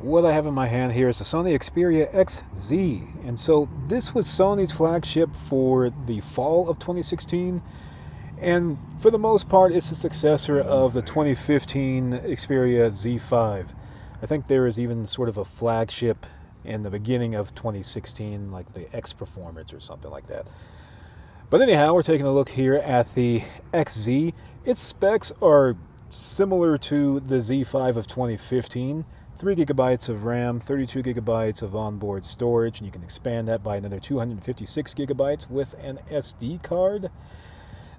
What I have in my hand here is the Sony Xperia XZ. And so this was Sony's flagship for the fall of 2016. And for the most part, it's the successor of the 2015 Xperia Z5. I think there is even sort of a flagship in the beginning of 2016, like the X Performance or something like that. But anyhow, we're taking a look here at the XZ. Its specs are similar to the Z5 of 2015. 3 gigabytes of RAM, 32 gigabytes of onboard storage, and you can expand that by another 256 gigabytes with an SD card.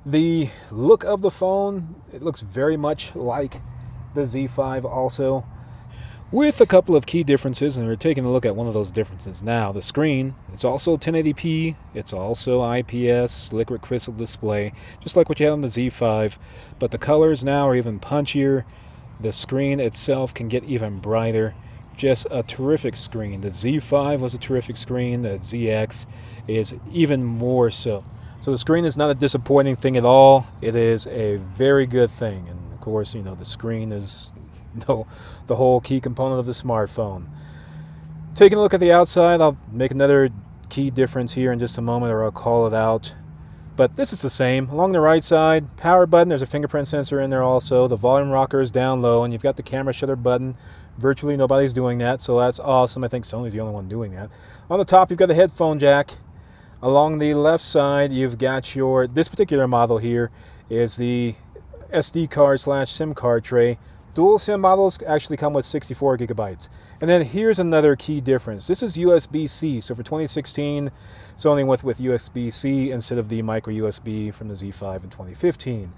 The look of the phone, it looks very much like the Z5 also, with a couple of key differences, and we're taking a look at one of those differences now. The screen, it's also 1080p, it's also IPS, liquid crystal display, just like what you had on the Z5, but the colors now are even punchier. The screen itself can get even brighter. Just a terrific screen. The Z5 was a terrific screen. The ZX is even more so. So the screen is not a disappointing thing at all. It is a very good thing. And of course, you know, the screen is the whole key component of the smartphone. Taking a look at the outside, I'll make another key difference here in just a moment, or I'll call it out. But this is the same. Along the right side, power button, there's a fingerprint sensor in there also. The volume rocker is down low, and you've got the camera shutter button. Virtually nobody's doing that, so that's awesome. I think Sony's the only one doing that. On the top, you've got the headphone jack. Along the left side, you've got this particular model here is the SD card / SIM card tray. Dual SIM models actually come with 64 gigabytes. And then here's another key difference. This is USB-C. So for 2016, Sony went with USB-C instead of the micro USB from the Z5 in 2015.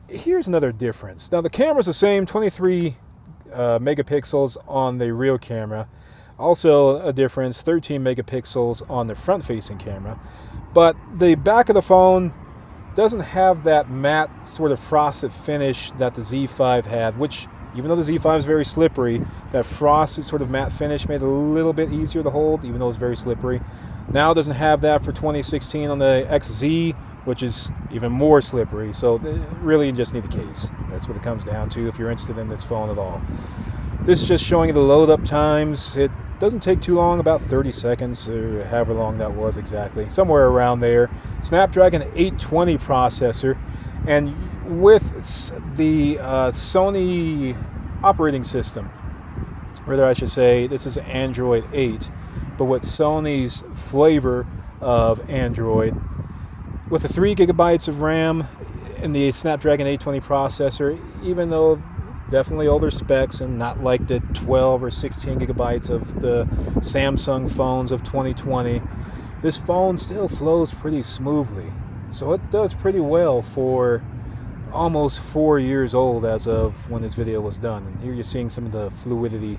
Here's another difference. Now the camera's the same, 23 megapixels on the rear camera. Also a difference, 13 megapixels on the front-facing camera. But the back of the phone doesn't have that matte sort of frosted finish that the Z5 had, which, even though the Z5 is very slippery, that frosted sort of matte finish made it a little bit easier to hold, even though it's very slippery. Now it doesn't have that for 2016 on the XZ, which is even more slippery. So really you just need a case. That's what it comes down to if you're interested in this phone at all. This is just showing you the load up times. It doesn't take too long, about 30 seconds, or however long that was exactly, somewhere around there. Snapdragon 820 processor, and with the Sony operating system, rather I should say, this is Android 8, but with Sony's flavor of Android, with the 3 gigabytes of RAM and the Snapdragon 820 processor, even though definitely older specs and not like the 12 or 16 gigabytes of the Samsung phones of 2020. This phone still flows pretty smoothly. So it does pretty well for almost 4 years old as of when this video was done. And here you're seeing some of the fluidity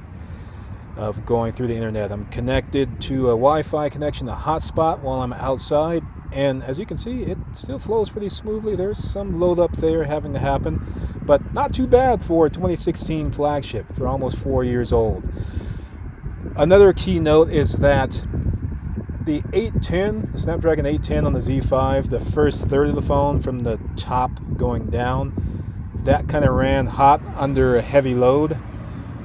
of going through the internet. I'm connected to a Wi-Fi connection, a hotspot, while I'm outside. And as you can see, it still flows pretty smoothly. There's some load up there having to happen, but not too bad for a 2016 flagship for almost 4 years old. Another key note is that the 810, the Snapdragon 810 on the Z5, the first third of the phone from the top going down, that kind of ran hot under a heavy load.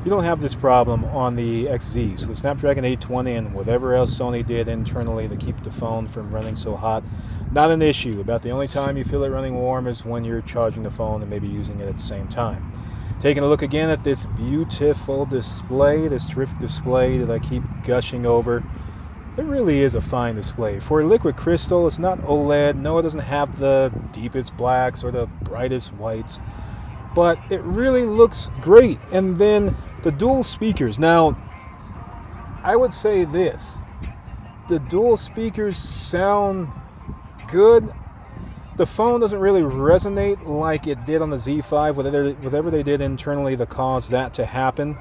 You don't have this problem on the XZ. So the Snapdragon 820 and whatever else Sony did internally to keep the phone from running so hot, not an issue. About the only time you feel it running warm is when you're charging the phone and maybe using it at the same time. Taking a look again at this beautiful display, this terrific display that I keep gushing over. It really is a fine display. For liquid crystal, it's not OLED. No, it doesn't have the deepest blacks or the brightest whites. But it really looks great. And then the dual speakers. Now, I would say this. The dual speakers sound good. The phone doesn't really resonate like it did on the Z5, whatever they did internally to cause that to happen.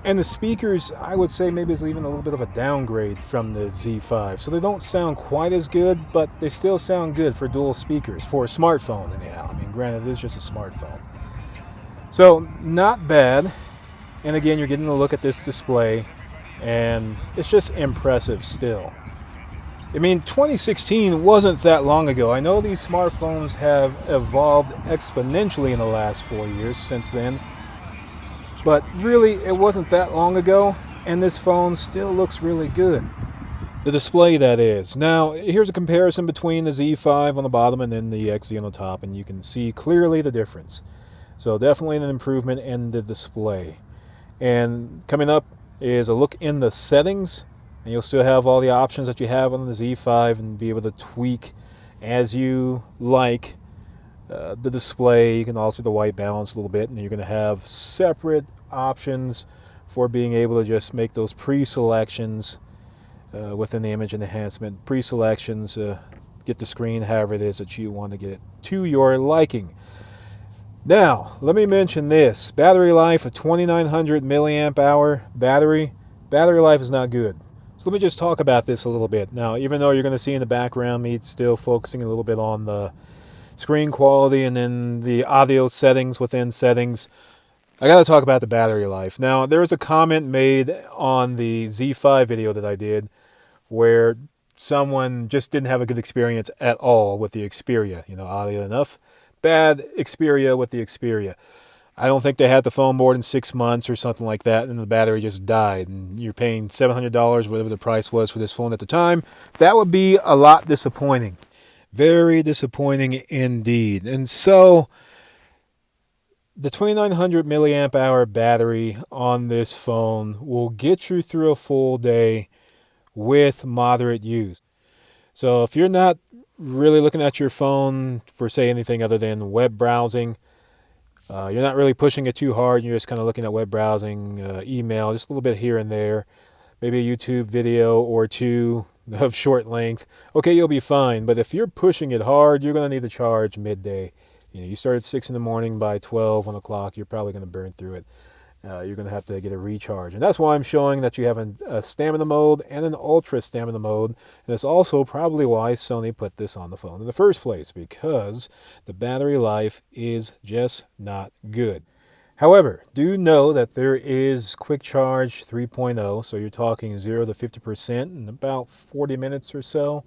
And the speakers, I would say maybe it's even a little bit of a downgrade from the Z5. So they don't sound quite as good, but they still sound good for dual speakers, for a smartphone anyhow. I mean, granted, it is just a smartphone. So, not bad. And again, you're getting a look at this display, and it's just impressive still. I mean, 2016 wasn't that long ago. I know these smartphones have evolved exponentially in the last 4 years since then. But really, it wasn't that long ago, and this phone still looks really good. The display, that is. Now, here's a comparison between the Z5 on the bottom and then the XZ on the top, and you can see clearly the difference. So definitely an improvement in the display. And coming up is a look in the settings, and you'll still have all the options that you have on the Z5 and be able to tweak as you like the display. You can alter the white balance a little bit, and you're going to have separate options for being able to just make those pre-selections within the image enhancement. Pre-selections, get the screen however it is that you want to get it to your liking. Now, let me mention this. Battery life, a 2900 milliamp hour battery. Battery life is not good. So let me just talk about this a little bit. Now, even though you're going to see in the background me still focusing a little bit on the screen quality and then the audio settings within settings, I got to talk about the battery life. Now, there was a comment made on the Z5 video that I did where someone just didn't have a good experience at all with the Xperia. Oddly enough, bad Xperia with the Xperia. I don't think they had the phone more than 6 months or something like that, and the battery just died. And you're paying $700, whatever the price was for this phone at the time. That would be a lot disappointing. Very disappointing indeed. And so the 2900 milliamp hour battery on this phone will get you through a full day with moderate use. So if you're not really looking at your phone for, say, anything other than web browsing, you're not really pushing it too hard, you're just kind of looking at web browsing, email, just a little bit here and there, maybe a YouTube video or two of short length, okay, you'll be fine. But if you're pushing it hard, you're going to need to charge midday. You start at 6 in the morning, by 12, 1 o'clock, you're probably going to burn through it. You're going to have to get a recharge. And that's why I'm showing that you have a stamina mode and an ultra stamina mode. And it's also probably why Sony put this on the phone in the first place, because the battery life is just not good. However, do know that there is Quick Charge 3.0, so you're talking 0 to 50% in about 40 minutes or so.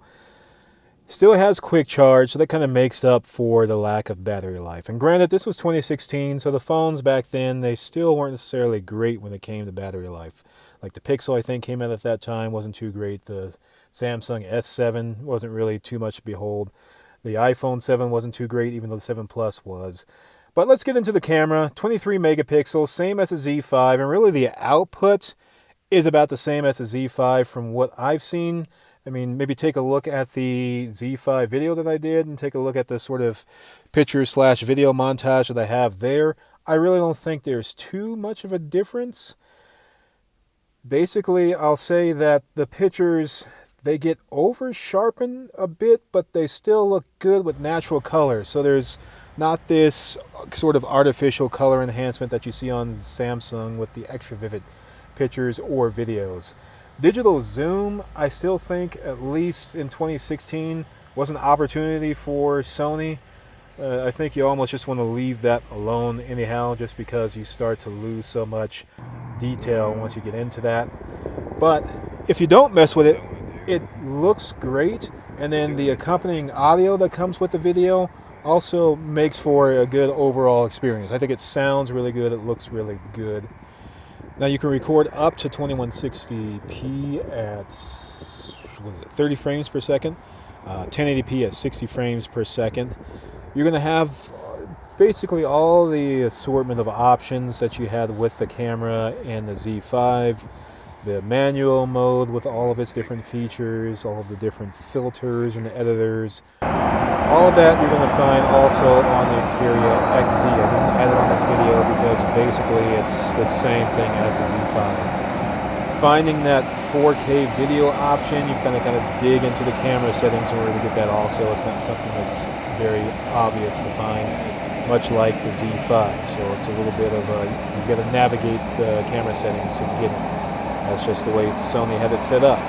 Still has quick charge, so that kind of makes up for the lack of battery life. And granted, this was 2016, so the phones back then, they still weren't necessarily great when it came to battery life. Like the Pixel, I think, came out at that time, wasn't too great. The Samsung S7 wasn't really too much to behold. The iPhone 7 wasn't too great, even though the 7 Plus was. But let's get into the camera. 23 megapixels, same as the Z5, and really the output is about the same as the Z5 from what I've seen. I mean, maybe take a look at the Z5 video that I did and take a look at the sort of picture/video montage that I have there. I really don't think there's too much of a difference. Basically, I'll say that the pictures, they get over-sharpened a bit, but they still look good with natural color. So there's not this sort of artificial color enhancement that you see on Samsung with the extra vivid pictures or videos. Digital zoom, I still think, at least in 2016, was an opportunity for Sony. I think you almost just want to leave that alone anyhow, just because you start to lose so much detail once you get into that. But if you don't mess with it, it looks great. And then the accompanying audio that comes with the video also makes for a good overall experience. I think it sounds really good. It looks really good. Now you can record up to 2160p at 30 frames per second, 1080p at 60 frames per second. You're going to have basically all the assortment of options that you had with the camera and the Z5. The manual mode with all of its different features, all of the different filters and editors. All of that you're going to find also on the Xperia XZ. I didn't add it on this video because basically it's the same thing as the Z5. Finding that 4K video option, you've got to dig into the camera settings in order to get that also. It's not something that's very obvious to find, much like the Z5. So it's a little bit of a, you've got to navigate the camera settings to get it. That's just the way Sony had it set up.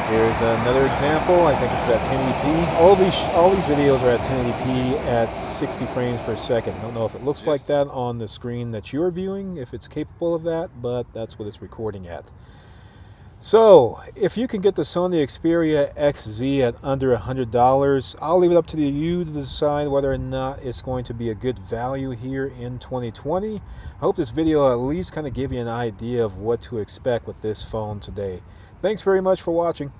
Here's another example. I think it's at 1080p. All these videos are at 1080p at 60 frames per second. I don't know if it looks like that on the screen that you're viewing, if it's capable of that, but that's what it's recording at. So, if you can get the Sony Xperia XZ at under $100, I'll leave it up to you to decide whether or not it's going to be a good value here in 2020. I hope this video at least kind of gave you an idea of what to expect with this phone today. Thanks very much for watching.